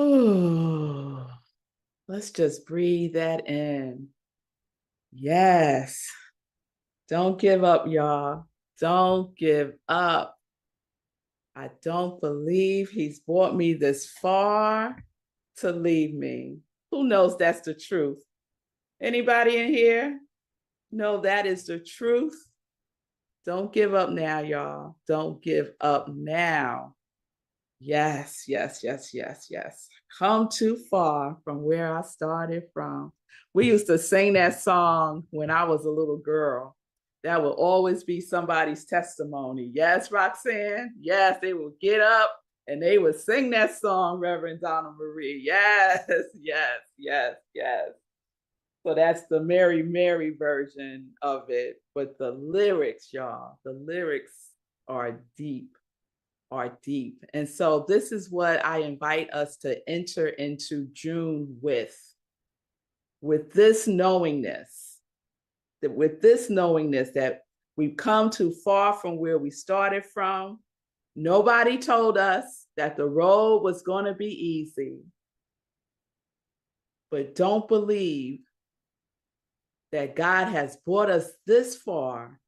Oh, let's just breathe that in. Yes. Don't give up, y'all. Don't give up. I don't believe he's brought me this far to leave me. Who knows that's the truth? Anybody in here know that is the truth? Don't give up now, y'all. Don't give up now. Yes, yes, yes, yes, yes. Come too far from where I started from. We used to sing that song when I was a little girl. That will always be somebody's testimony. Yes, Roxanne. Yes, they will get up and they would sing that song, Reverend Donna Marie. Yes, yes, yes, yes. So that's the Mary Mary version of it. But the lyrics, y'all, the lyrics are deep, are deep. And so this is what I invite us to enter into June with this knowingness, that we've come too far from where we started from. Nobody told us that the road was going to be easy. But don't believe that God has brought us this far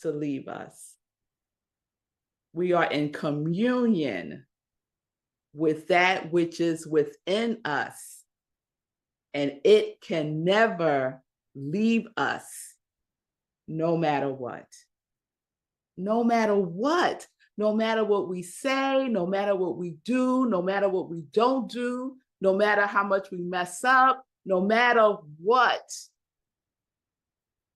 to leave us. We are in communion with that which is within us, and it can never leave us, no matter what. No matter what. No matter what we say, no matter what we do, no matter what we don't do, no matter how much we mess up, no matter what,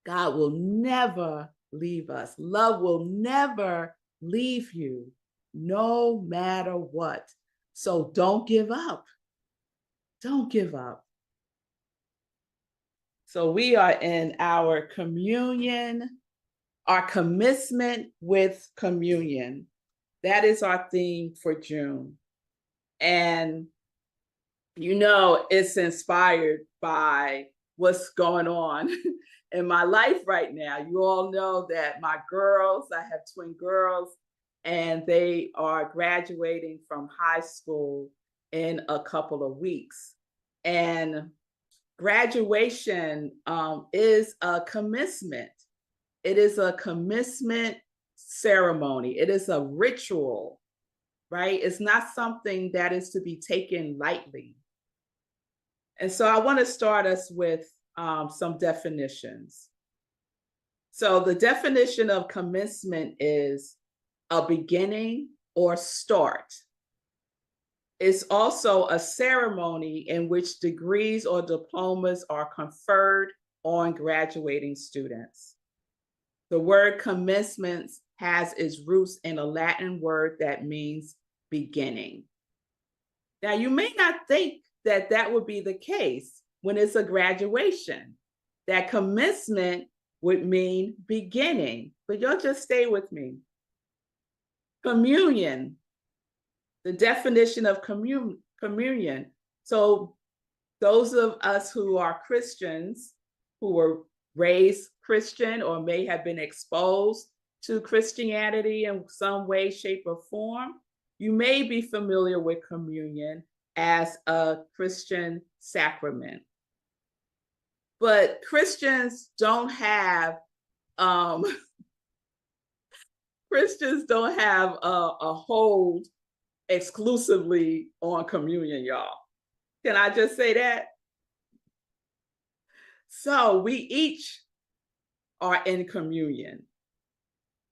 God will never leave us. Love will never leave you, no matter what. So don't give up. Don't give up. So we are in our communion, our commencement with communion. That is our theme for June. And it's inspired by what's going on in my life right now. You all know that my girls, I have twin girls, and they are graduating from high school in a couple of weeks. And graduation is a commencement. It is a commencement ceremony. It is a ritual, right? It's not something that is to be taken lightly. And so I want to start us with some definitions. So the definition of commencement is a beginning or start. It's also a ceremony in which degrees or diplomas are conferred on graduating students. The word commencement has its roots in a Latin word that means beginning. Now, you may not think that that would be the case when it's a graduation, that commencement would mean beginning, but you'll just stay with me. Communion, the definition of communion. So those of us who are Christians, who were raised Christian or may have been exposed to Christianity in some way, shape, or form, you may be familiar with communion as a Christian sacrament. But Christians don't have Christians don't have a hold exclusively on communion, y'all. Can I just say that? So we each are in communion.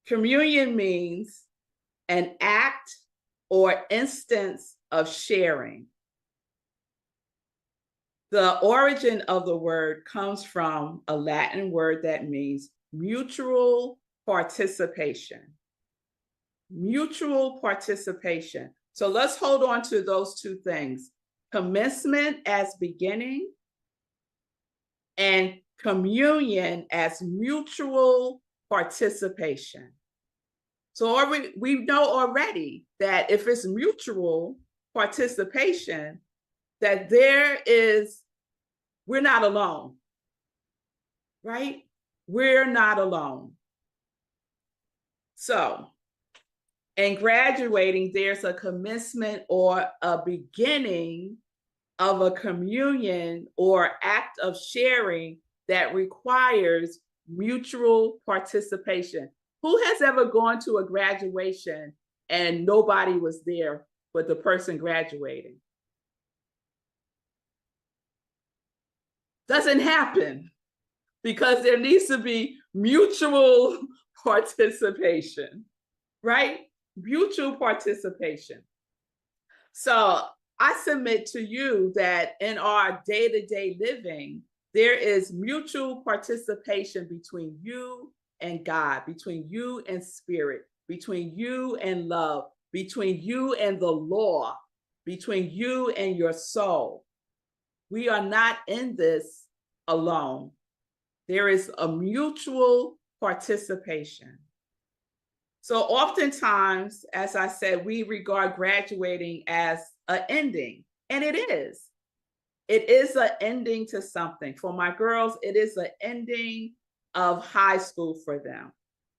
Communion means an act or instance of sharing. The origin of the word comes from a Latin word that means mutual participation. Mutual participation. So let's hold on to those two things. Commencement as beginning and communion as mutual participation. So we know already that if it's mutual participation, that we're not alone, right? We're not alone. So And graduating, there's a commencement or a beginning of a communion or act of sharing that requires mutual participation. Who has ever gone to a graduation and nobody was there but the person graduating? Doesn't happen, because there needs to be mutual participation, right? Mutual participation. So I submit to you that in our day-to-day living, there is mutual participation between you and God, between you and spirit, between you and love, between you and the law, between you and your soul. We are not in this alone. There is a mutual participation. So oftentimes, as I said, we regard graduating as an ending, and it is. It is an ending to something. For my girls, it is an ending of high school for them.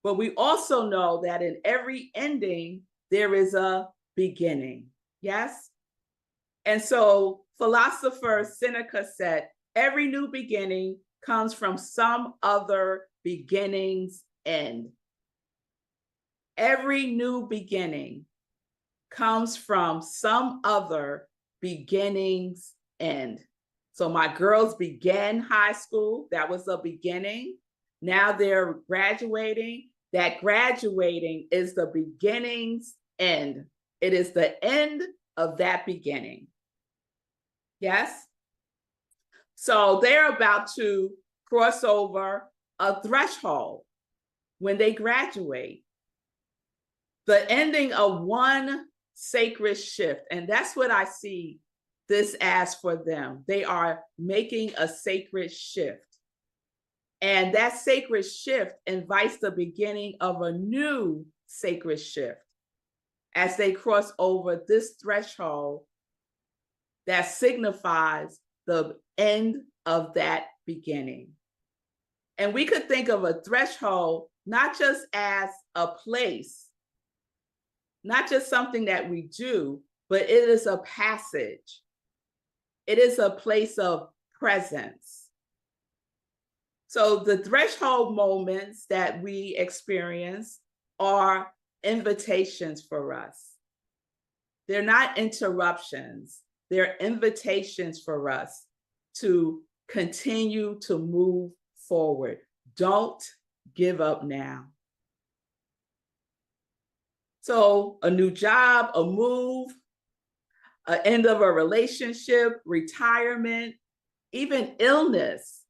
But we also know that in every ending, there is a beginning. Yes? And so philosopher Seneca said, every new beginning comes from some other beginning's end. Every new beginning comes from some other beginning's end. So my girls began high school. That was a beginning. Now they're graduating. That graduating is the beginning's end. It is the end of that beginning. Yes? So they're about to cross over a threshold when they graduate. The ending of one sacred shift. And that's what I see this as for them. They are making a sacred shift. And that sacred shift invites the beginning of a new sacred shift as they cross over this threshold that signifies the end of that beginning. And we could think of a threshold not just as a place, not just something that we do, but it is a passage. It is a place of presence. So the threshold moments that we experience are invitations for us. They're not interruptions. They're invitations for us to continue to move forward. Don't give up now. So a new job, a move, an end of a relationship, retirement, even illness,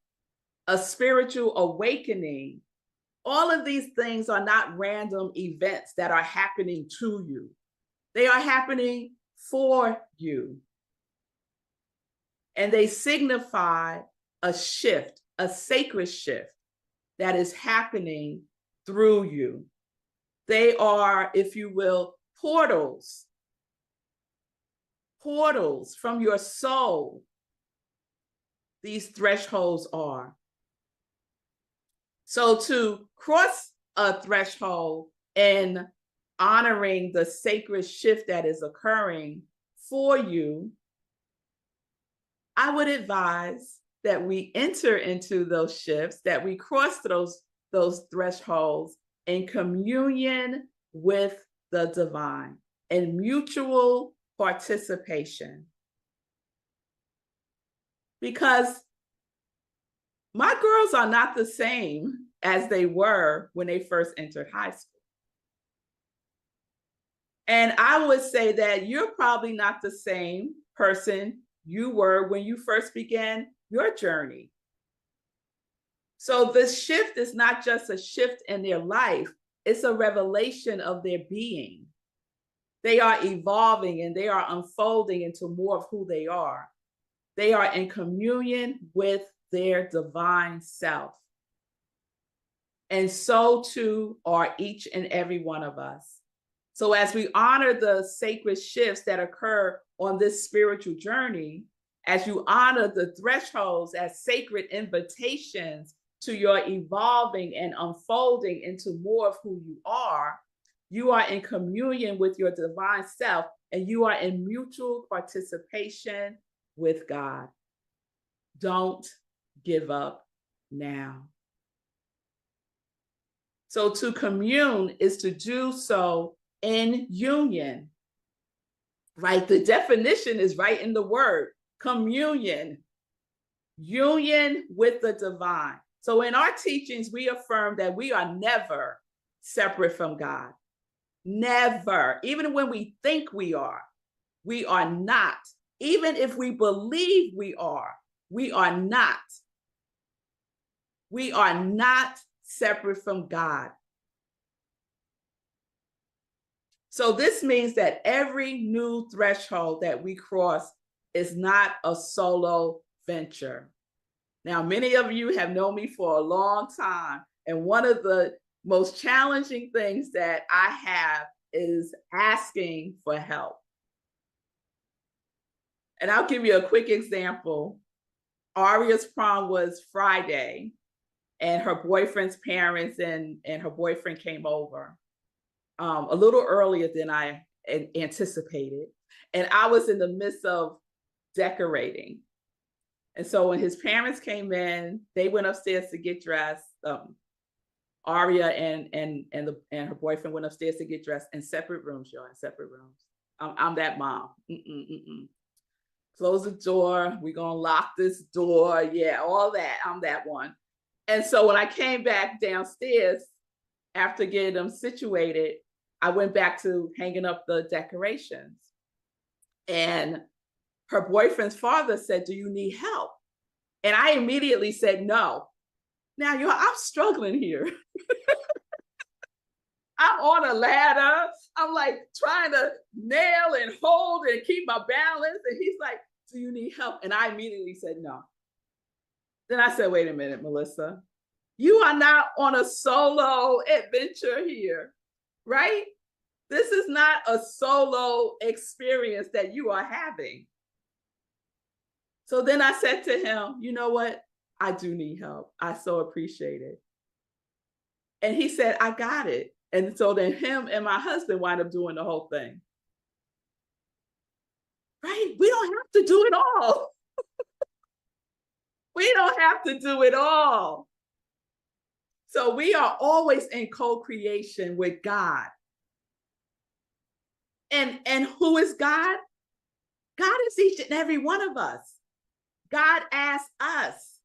a spiritual awakening. All of these things are not random events that are happening to you. They are happening for you. And they signify a shift, a sacred shift that is happening through you. They are, if you will, portals from your soul. These thresholds are. So to cross a threshold and honoring the sacred shift that is occurring for you, I would advise that we enter into those shifts, that we cross those thresholds in communion with the divine and mutual participation. Because my girls are not the same as they were when they first entered high school. And I would say that you're probably not the same person you were when you first began your journey. So this shift is not just a shift in their life, it's a revelation of their being. They are evolving and they are unfolding into more of who they are. They are in communion with their divine self. And so too are each and every one of us. So as we honor the sacred shifts that occur on this spiritual journey, as you honor the thresholds as sacred invitations to your evolving and unfolding into more of who you are, You are in communion with your divine self, and you are in mutual participation with God. Don't give up now. So to commune is to do so in union, right? The definition is right in the word, communion, union with the divine. So in our teachings, we affirm that we are never separate from God. Never. Even when we think we are not. Even if we believe we are not. We are not separate from God. So this means that every new threshold that we cross is not a solo venture. Now, many of you have known me for a long time, and one of the most challenging things that I have is asking for help. And I'll give you a quick example. Aria's prom was Friday, and her boyfriend's parents and her boyfriend came over a little earlier than I anticipated. And I was in the midst of decorating. And so when his parents came in, they went upstairs to get dressed. Aria and her boyfriend went upstairs to get dressed in separate rooms, y'all, in separate rooms. I'm that mom. Close the door. We're gonna lock this door. Yeah, all that. I'm that one. And so when I came back downstairs after getting them situated, I went back to hanging up the decorations. And her boyfriend's father said, "Do you need help?" And I immediately said, "No." Now, y'all, I'm struggling here. I'm on a ladder. I'm like trying to nail and hold and keep my balance. And he's like, "Do you need help?" And I immediately said, "No." Then I said, "Wait a minute, Melissa. You are not on a solo adventure here, right? This is not a solo experience that you are having." So then I said to him, "You know what? I do need help. I so appreciate it." And he said, "I got it." And so then him and my husband wind up doing the whole thing. Right? We don't have to do it all. We don't have to do it all. So we are always in co-creation with God. And who is God? God is each and every one of us. God asks us.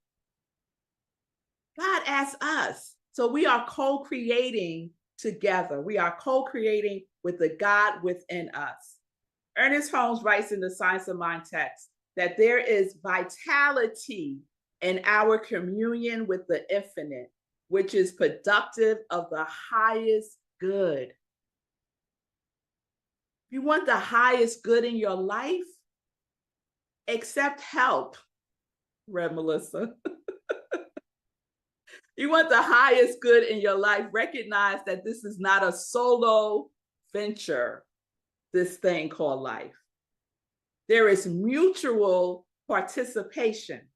God asks us. So we are co-creating together. We are co-creating with the God within us. Ernest Holmes writes in the Science of Mind text that there is vitality in our communion with the infinite, which is productive of the highest good. If you want the highest good in your life, accept help, revmelissa. You want the highest good in your life, recognize that this is not a solo venture, this thing called life. There is mutual participation.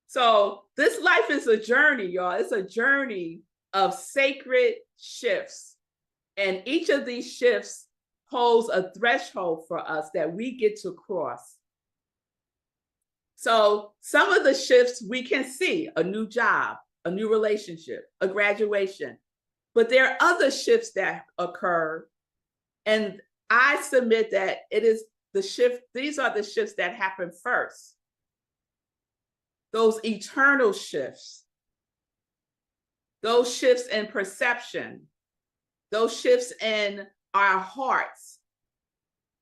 So this life is a journey, y'all. It's a journey of sacred shifts. And each of these shifts holds a threshold for us that we get to cross. So some of the shifts we can see: a new job, a new relationship, a graduation. But there are other shifts that occur. And I submit that it is the shift, these are the shifts that happen first. Those eternal shifts, those shifts in perception, those shifts in our hearts,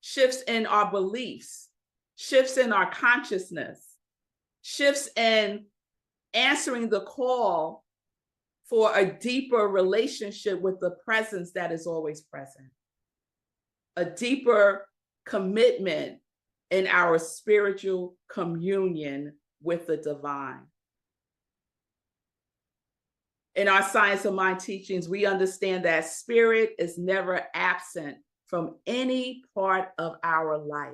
shifts in our beliefs, shifts in our consciousness, shifts in answering the call for a deeper relationship with the presence that is always present, a deeper commitment in our spiritual communion with the divine. In our Science of Mind teachings, we understand that spirit is never absent from any part of our life.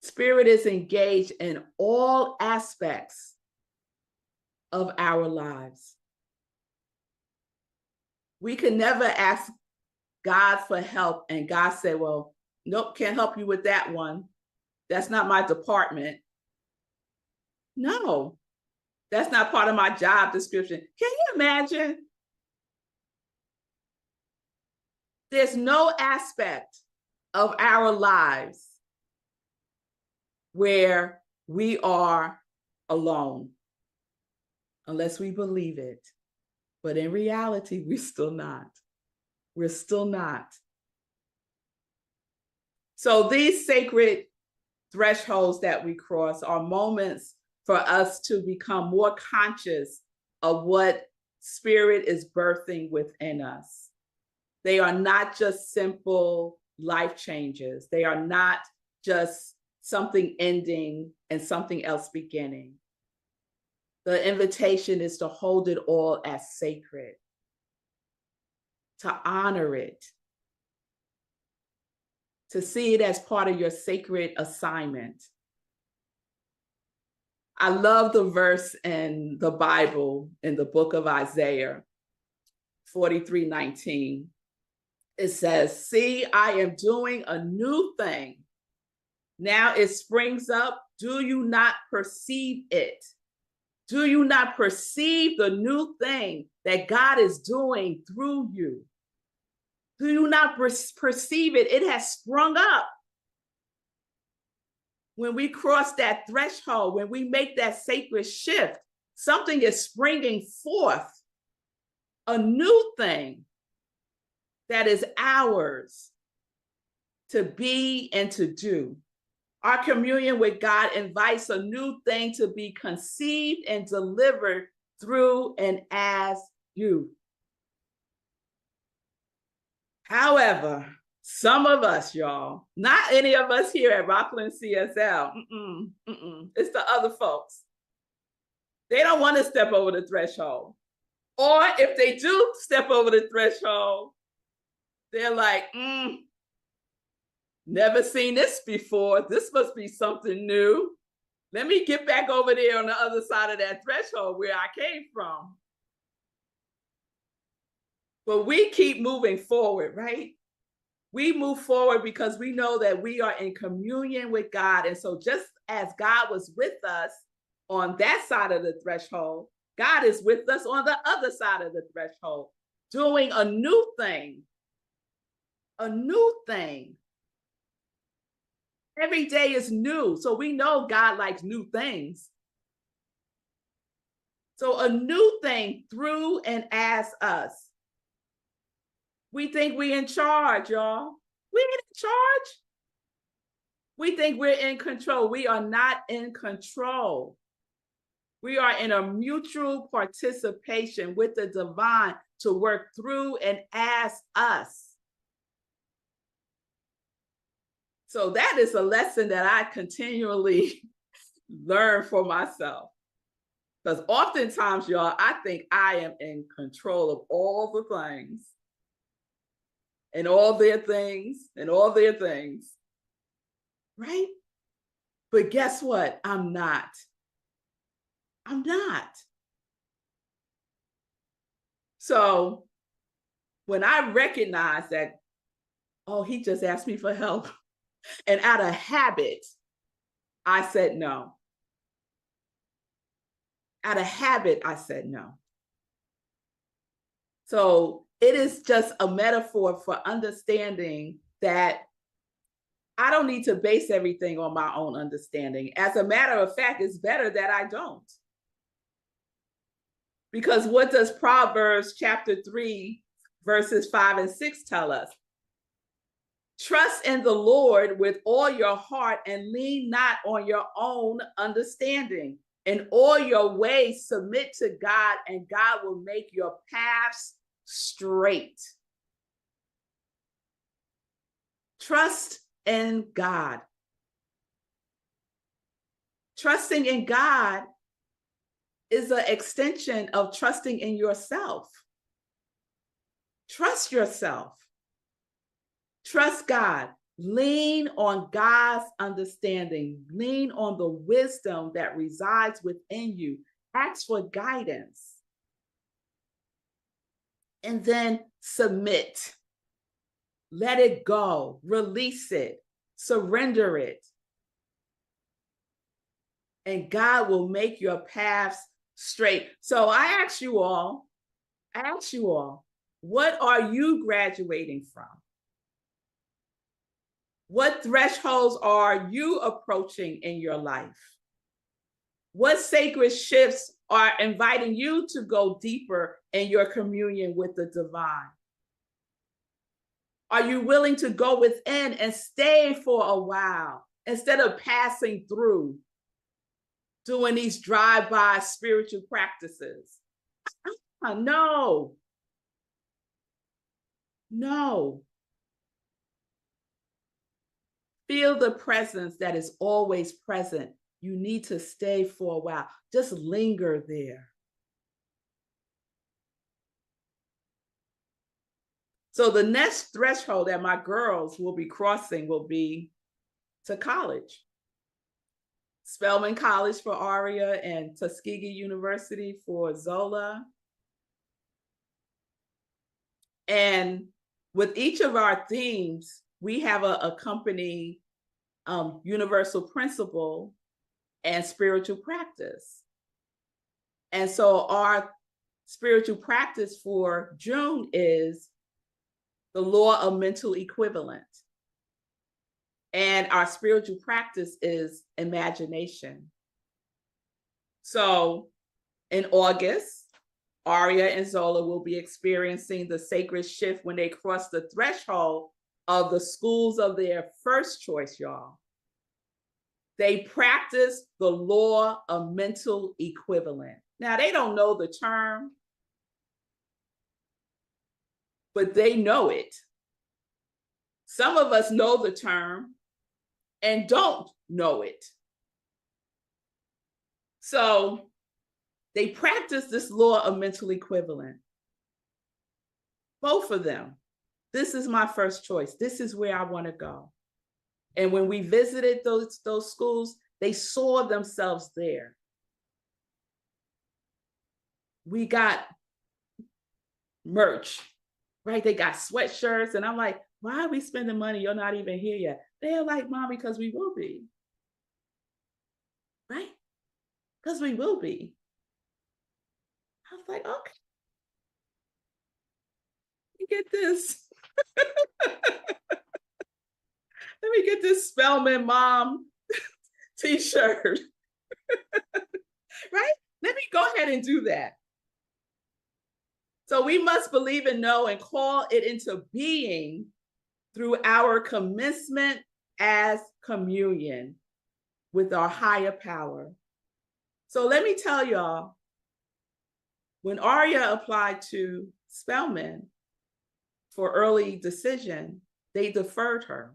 Spirit is engaged in all aspects of our lives. We can never ask God for help and God said, well, nope, can't help you with that one. That's not my department. No, that's not part of my job description. Can you imagine? There's no aspect of our lives where we are alone, unless we believe it. But in reality, we're still not. We're still not. So these sacred thresholds that we cross are moments for us to become more conscious of what Spirit is birthing within us. They are not just simple life changes. They are not just something ending and something else beginning. The invitation is to hold it all as sacred, to honor it, to see it as part of your sacred assignment. I love the verse in the Bible, in the book of Isaiah 43:19. It says, see, I am doing a new thing. Now it springs up. Do you not perceive it? Do you not perceive the new thing that God is doing through you? Do you not perceive it? It has sprung up. When we cross that threshold, when we make that sacred shift, something is springing forth, a new thing that is ours to be and to do. Our communion with God invites a new thing to be conceived and delivered through and as you. However, some of us, y'all, not any of us here at Rockland CSL, it's the other folks. They don't want to step over the threshold. Or if they do step over the threshold, they're like, never seen this before. This must be something new. Let me get back over there on the other side of that threshold where I came from. But we keep moving forward, right? We move forward because we know that we are in communion with God. And so just as God was with us on that side of the threshold, God is with us on the other side of the threshold, doing a new thing. A new thing. Every day is new. So we know God likes new things. So a new thing through and as us. We think we're in charge, y'all. We ain't in charge. We think we're in control. We are not in control. We are in a mutual participation with the divine to work through and as us. So that is a lesson that I continually learn for myself. Because oftentimes, y'all, I think I am in control of all the things and all their things and all their things, right? But guess what? I'm not. I'm not. So when I recognize that, oh, he just asked me for help, and out of habit, I said no. Out of habit, I said no. So it is just a metaphor for understanding that I don't need to base everything on my own understanding. As a matter of fact, it's better that I don't. Because what does Proverbs chapter 3, verses 5 and 6 tell us? Trust in the Lord with all your heart and lean not on your own understanding. In all your ways, submit to God, and God will make your paths straight. Trust in God. Trusting in God is an extension of trusting in yourself. Trust yourself. Trust God. Lean on God's understanding. Lean on the wisdom that resides within you. Ask for guidance. and then submit. Let it go, release it, surrender it. And God will make your paths straight. So I ask you all, what are you graduating from? What thresholds are you approaching in your life? What sacred shifts are inviting you to go deeper in your communion with the divine? Are you willing to go within and stay for a while instead of passing through, doing these drive-by spiritual practices? No. No. Feel the presence that is always present. You need to stay for a while. Just linger there. So the next threshold that my girls will be crossing will be to college. Spelman College for Aria and Tuskegee University for Zola. And with each of our themes, we have a company universal principle and spiritual practice. And so our spiritual practice for June is the law of mental equivalent. And our spiritual practice is imagination. So in August, Aria and Zola will be experiencing the sacred shift when they cross the threshold of the schools of their first choice, y'all. They practice the law of mental equivalent. Now, they don't know the term, but they know it. Some of us know the term and don't know it. So they practice this law of mental equivalent. Both of them. This is my first choice. This is where I want to go. And when we visited those schools, they saw themselves there. We got merch, right? They got sweatshirts. And I'm like, why are we spending money? You're not even here yet. They're like, Mom, because we will be. Right? Because we will be. I was like, okay. Let me get this. Let me get this Spelman Mom t-shirt. Right? Let me go ahead and do that. So we must believe and know and call it into being through our commencement as communion with our higher power. So let me tell y'all, when Aria applied to Spelman for early decision, they deferred her,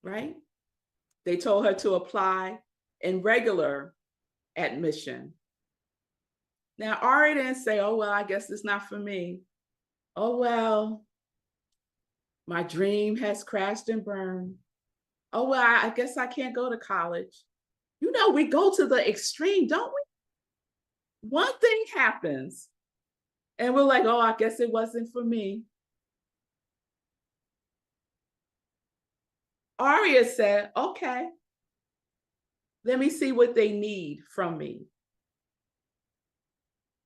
right? They told her to apply in regular admission. Now, Aria didn't say, oh, well, I guess it's not for me. Oh, well, my dream has crashed and burned. Oh, well, I guess I can't go to college. You know, we go to the extreme, don't we? One thing happens and we're like, oh, I guess it wasn't for me. Aria said, okay, let me see what they need from me.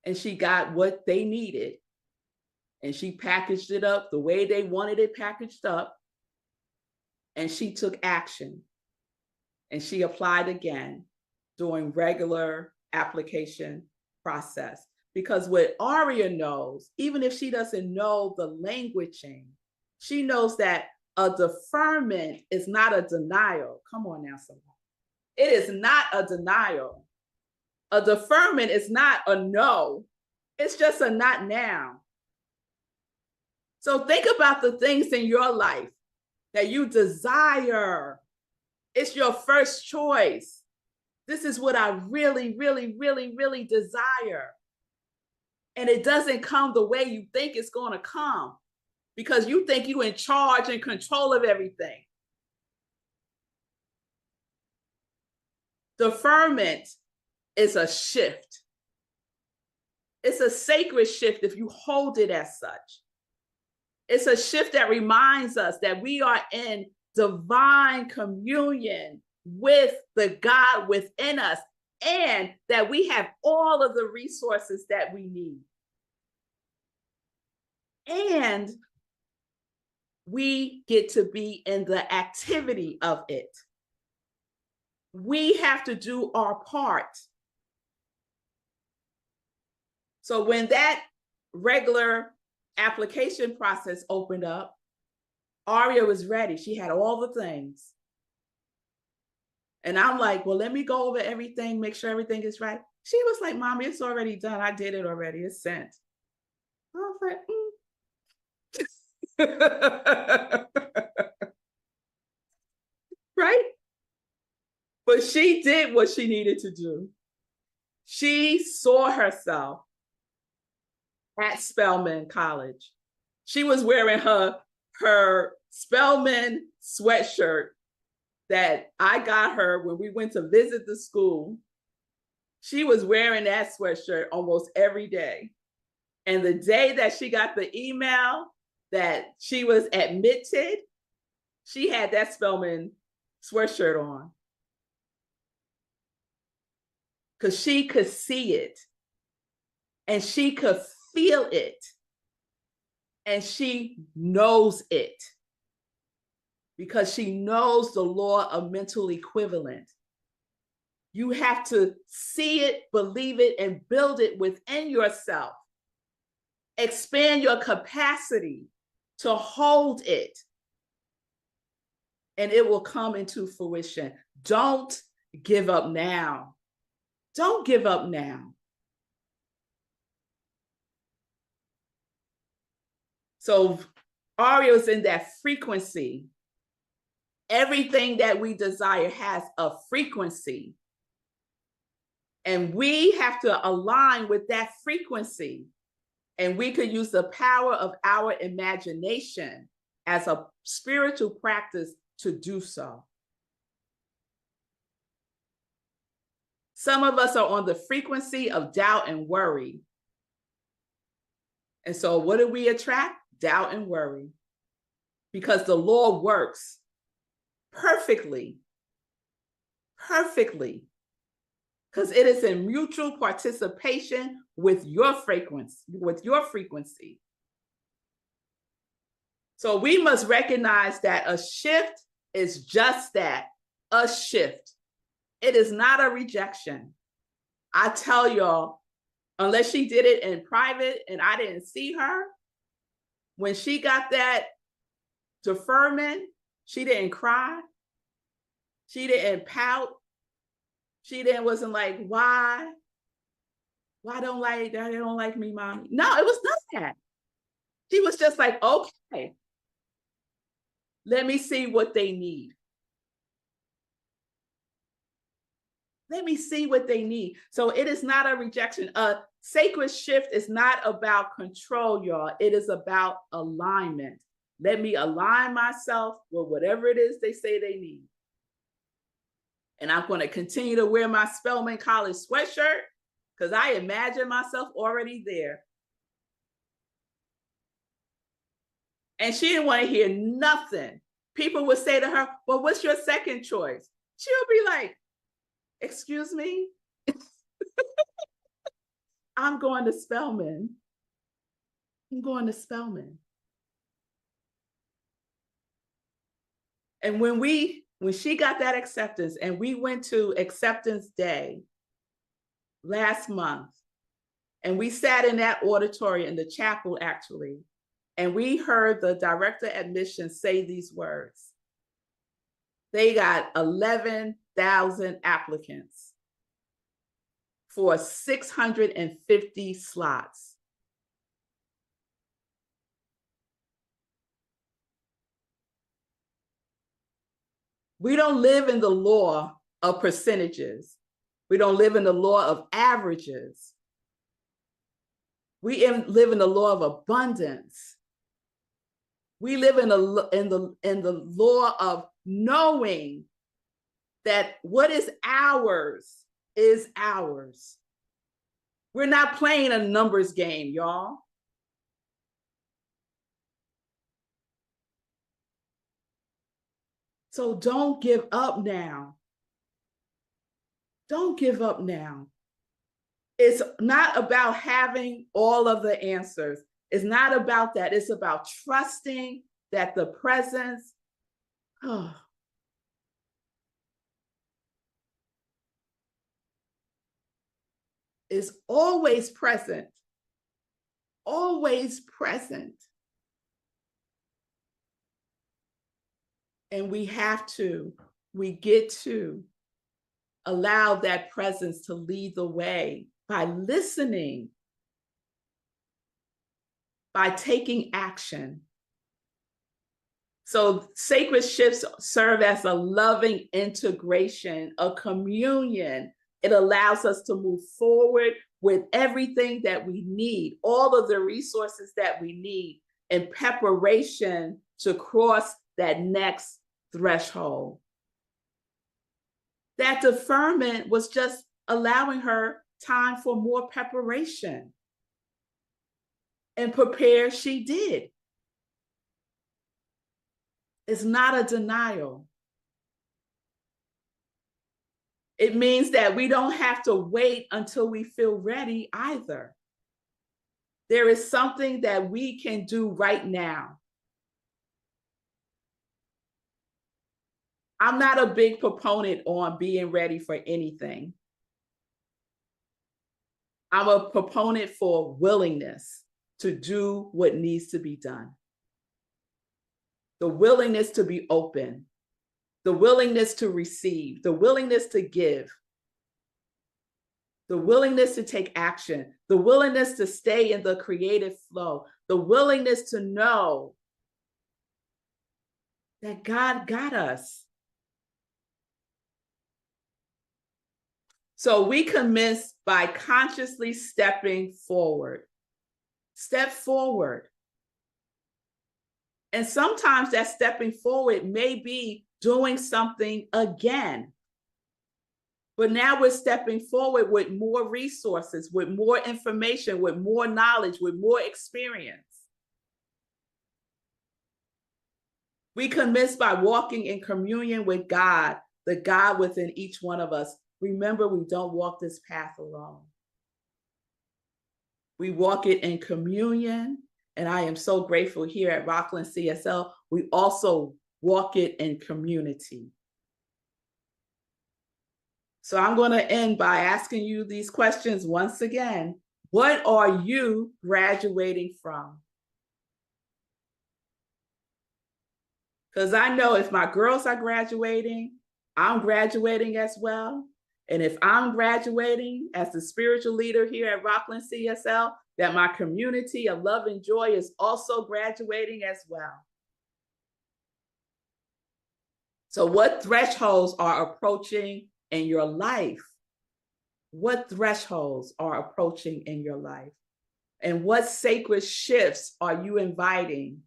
And she got what they needed. And she packaged it up the way they wanted it packaged up. And she took action. And she applied again, doing regular application process. Because what Aria knows, even if she doesn't know the languaging, she knows that a deferment is not a denial. Come on now, someone. It is not a denial. A deferment is not a no. It's just a not now. So think about the things in your life that you desire. It's your first choice. This is what I really, really, really, really desire. And it doesn't come the way you think it's going to come because you think you're in charge and control of everything. Deferment is a shift. It's a sacred shift if you hold it as such. It's a shift that reminds us that we are in divine communion with the God within us, and that we have all of the resources that we need. And we get to be in the activity of it. We have to do our part. So when that regular application process opened up, Aria was ready. She had all the things. And I'm like, well, let me go over everything, make sure everything is right. She was like, Mommy, it's already done. I did it already. It's sent. I was like, right? But she did what she needed to do. She saw herself at Spelman College. She was wearing her Spelman sweatshirt that I got her when we went to visit the school. She was wearing that sweatshirt almost every day. And the day that she got the email that she was admitted, she had that Spelman sweatshirt on. Because she could see it. And she could feel it. And she knows it. Because she knows the law of mental equivalent. You have to see it, believe it, and build it within yourself. Expand your capacity to hold it, and it will come into fruition. Don't give up now. Don't give up now. So Ariel's in that frequency. Everything that we desire has a frequency. And we have to align with that frequency. And we could use the power of our imagination as a spiritual practice to do so. Some of us are on the frequency of doubt and worry. And so what do we attract? Doubt and worry. Because the law works perfectly. Perfectly. Because it is in mutual participation with your frequency. So we must recognize that a shift is just that, a shift. It is not a rejection. I tell y'all, unless she did it in private and I didn't see her, when she got that deferment, she didn't cry. She didn't pout. She wasn't like, why? Why don't they don't like me, Mommy? No, it was not that. She was just like, okay, let me see what they need. Let me see what they need. So it is not a rejection. A sacred shift is not about control, y'all. It is about alignment. Let me align myself with whatever it is they say they need. And I'm going to continue to wear my Spelman College sweatshirt because I imagine myself already there. And she didn't want to hear nothing. People would say to her, well, what's your second choice? She'll be like, excuse me? I'm going to Spelman. I'm going to Spelman. And when she got that acceptance and we went to acceptance day last month, and we sat in that auditorium in the chapel actually, and we heard the director admissions say these words. They got 11,000 applicants for 650 slots. We don't live in the law of percentages. We don't live in the law of averages. We live in the law of abundance. We live in the law of knowing that what is ours is ours. We're not playing a numbers game, y'all. So don't give up now. Don't give up now. It's not about having all of the answers. It's not about that. It's about trusting that the presence is always present, always present. And we get to allow that presence to lead the way by listening, by taking action. So sacred shifts serve as a loving integration, a communion. It allows us to move forward with everything that we need, all of the resources that we need in preparation to cross that next threshold. That deferment was just allowing her time for more preparation. And prepare she did. It's not a denial. It means that we don't have to wait until we feel ready either. There is something that we can do right now. I'm not a big proponent on being ready for anything. I'm a proponent for willingness to do what needs to be done. The willingness to be open, the willingness to receive, the willingness to give, the willingness to take action, the willingness to stay in the creative flow, the willingness to know that God got us. So we commence by consciously stepping forward. Step forward. And sometimes that stepping forward may be doing something again. But now we're stepping forward with more resources, with more information, with more knowledge, with more experience. We commence by walking in communion with God, the God within each one of us. Remember, we don't walk this path alone. We walk it in communion, and I am so grateful here at Rockland CSL. We also walk it in community. So I'm going to end by asking you these questions once again. What are you graduating from? Because I know if my girls are graduating, I'm graduating as well. And if I'm graduating as the spiritual leader here at Rockland CSL, that my community of love and joy is also graduating as well. So what thresholds are approaching in your life? What thresholds are approaching in your life? And what sacred shifts are you inviting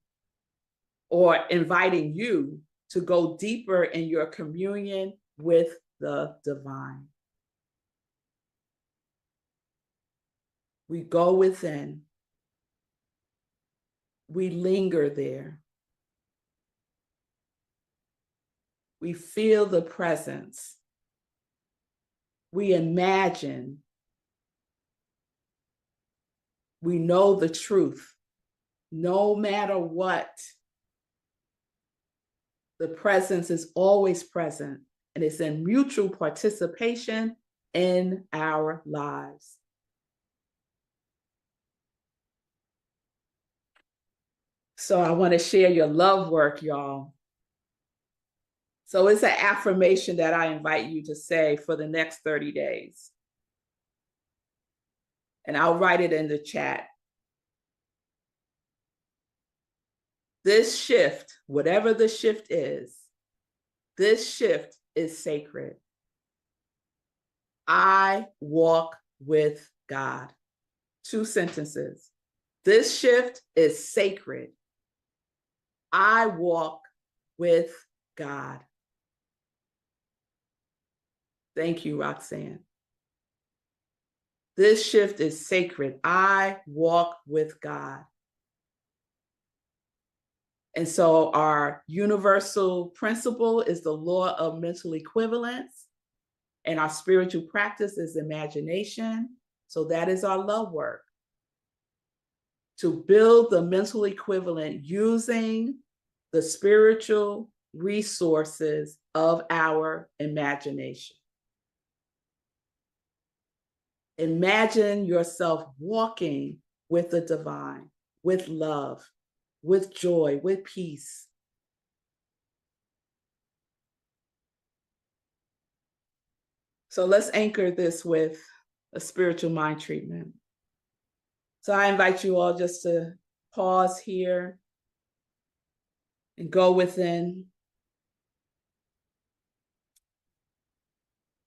or inviting you to go deeper in your communion with the divine? We go within. We linger there. We feel the presence. We imagine. We know the truth. No matter what, the presence is always present, and it's in mutual participation in our lives. So I want to share your love work, y'all. So it's an affirmation that I invite you to say for the next 30 days. And I'll write it in the chat. This shift, whatever the shift is, this shift is sacred. I walk with God. 2 sentences. This shift is sacred. I walk with God. Thank you, Roxanne. This shift is sacred. I walk with God. And so our universal principle is the law of mental equivalence. And our spiritual practice is imagination. So that is our love work. To build the mental equivalent using the spiritual resources of our imagination. Imagine yourself walking with the divine, with love, with joy, with peace. So let's anchor this with a spiritual mind treatment. So I invite you all just to pause here and go within.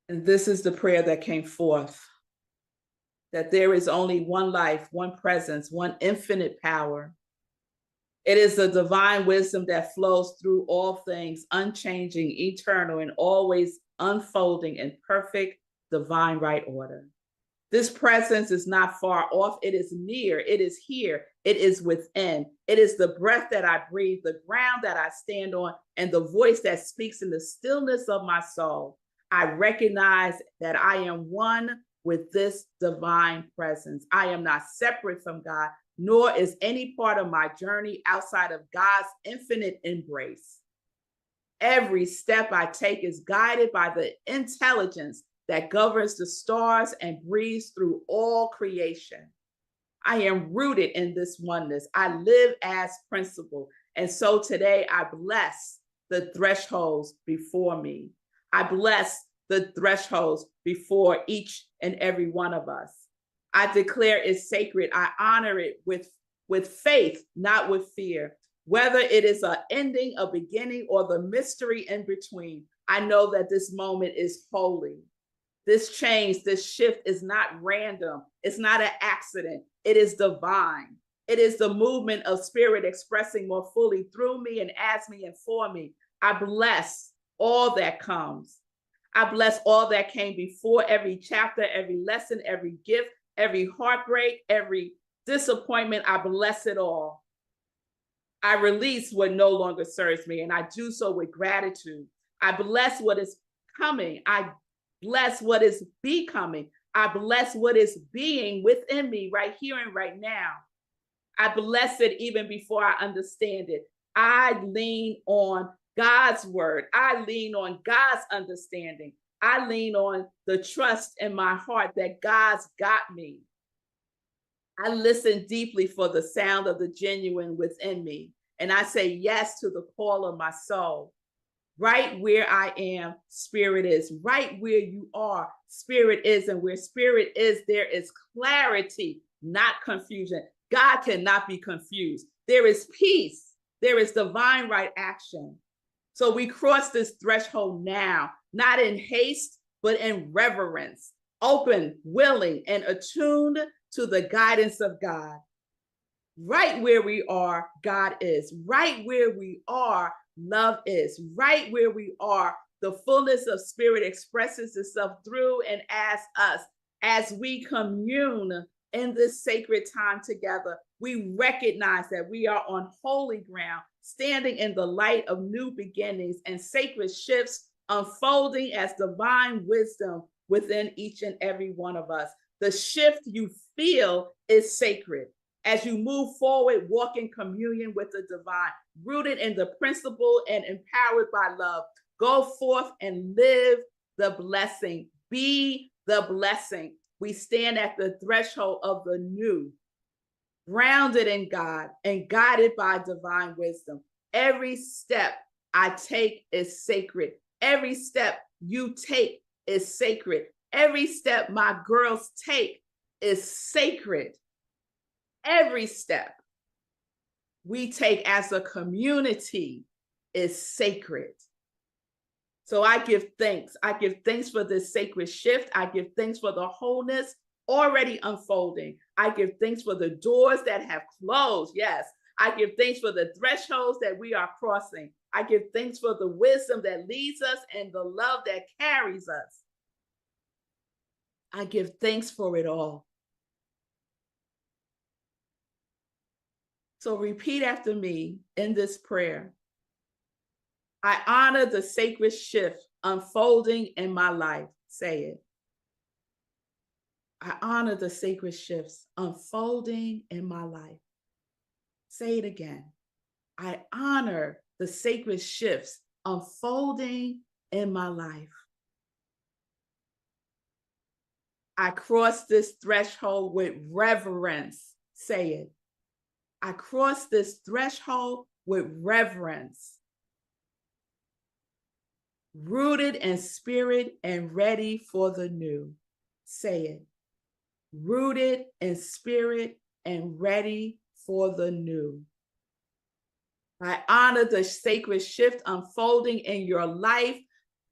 And this is the prayer that came forth, that there is only one life, one presence, one infinite power. It is the divine wisdom that flows through all things, unchanging, eternal, and always unfolding in perfect divine right order. This presence is not far off. It is near. It is here. It is within. It is the breath that I breathe, the ground that I stand on, and the voice that speaks in the stillness of my soul. I recognize that I am one with this divine presence. I am not separate from God, nor is any part of my journey outside of God's infinite embrace. Every step I take is guided by the intelligence that governs the stars and breathes through all creation. I am rooted in this oneness. I live as principle. And so today I bless the thresholds before me. I bless the thresholds before each and every one of us. I declare it sacred. I honor it with faith, not with fear. Whether it is an ending, a beginning, or the mystery in between, I know that this moment is holy. This change, this shift is not random. It's not an accident. It is divine. It is the movement of spirit expressing more fully through me and as me and for me. I bless all that comes. I bless all that came before, every chapter, every lesson, every gift, every heartbreak, every disappointment. I bless it all. I release what no longer serves me, and I do so with gratitude. I bless what is coming. I bless what is becoming. I bless what is being within me right here and right now. I bless it even before I understand it. I lean on God's word. I lean on God's understanding. I lean on the trust in my heart that God's got me. I listen deeply for the sound of the genuine within me. And I say yes to the call of my soul. Right where I am, spirit is. Right where you are, spirit is. And where spirit is, there is clarity, not confusion. God cannot be confused. There is peace. There is divine right action. So we cross this threshold now, not in haste, but in reverence, open, willing, and attuned to the guidance of God. Right where we are, God is. Right where we are, love is. Right where we are, the fullness of spirit expresses itself through and as us. As we commune in this sacred time together, we recognize that we are on holy ground, standing in the light of new beginnings and sacred shifts unfolding as divine wisdom within each and every one of us. The shift you feel is sacred. As you move forward, walk in communion with the divine, rooted in the principle and empowered by love. Go forth and live the blessing. Be the blessing. We stand at the threshold of the new, grounded in God and guided by divine wisdom. Every step I take is sacred. Every step you take is sacred. Every step my girls take is sacred. Every step we take as a community is sacred. So I give thanks. I give thanks for this sacred shift. I give thanks for the wholeness already unfolding. I give thanks for the doors that have closed. Yes. I give thanks for the thresholds that we are crossing. I give thanks for the wisdom that leads us and the love that carries us. I give thanks for it all. So repeat after me in this prayer. I honor the sacred shift unfolding in my life. Say it. I honor the sacred shifts unfolding in my life. Say it again. I honor the sacred shifts unfolding in my life. I cross this threshold with reverence. Say it. I cross this threshold with reverence. Rooted in spirit and ready for the new. Say it. Rooted in spirit and ready for the new. I honor the sacred shift unfolding in your life.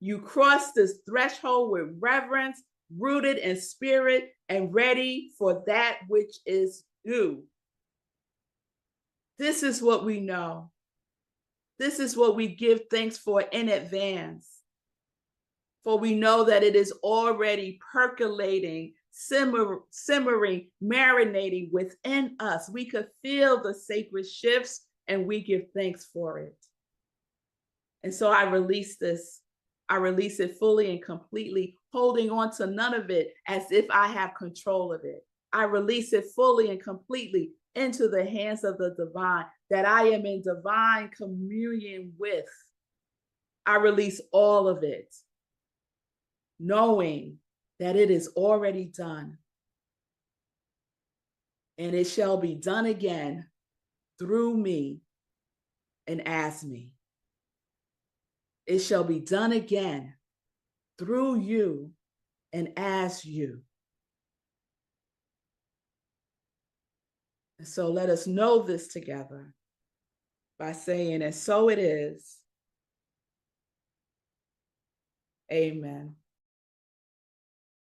You cross this threshold with reverence, rooted in spirit and ready for that which is new. This is what we know. This is what we give thanks for in advance. For we know that it is already percolating, simmering, marinating within us. We could feel the sacred shifts and we give thanks for it. And so I release this. I release it fully and completely, holding on to none of it as if I have control of it. I release it fully and completely into the hands of the divine that I am in divine communion with. I release all of it, knowing that it is already done. And it shall be done again through me and as me. It shall be done again through you and as you. And so let us know this together by saying, and so it is. Amen.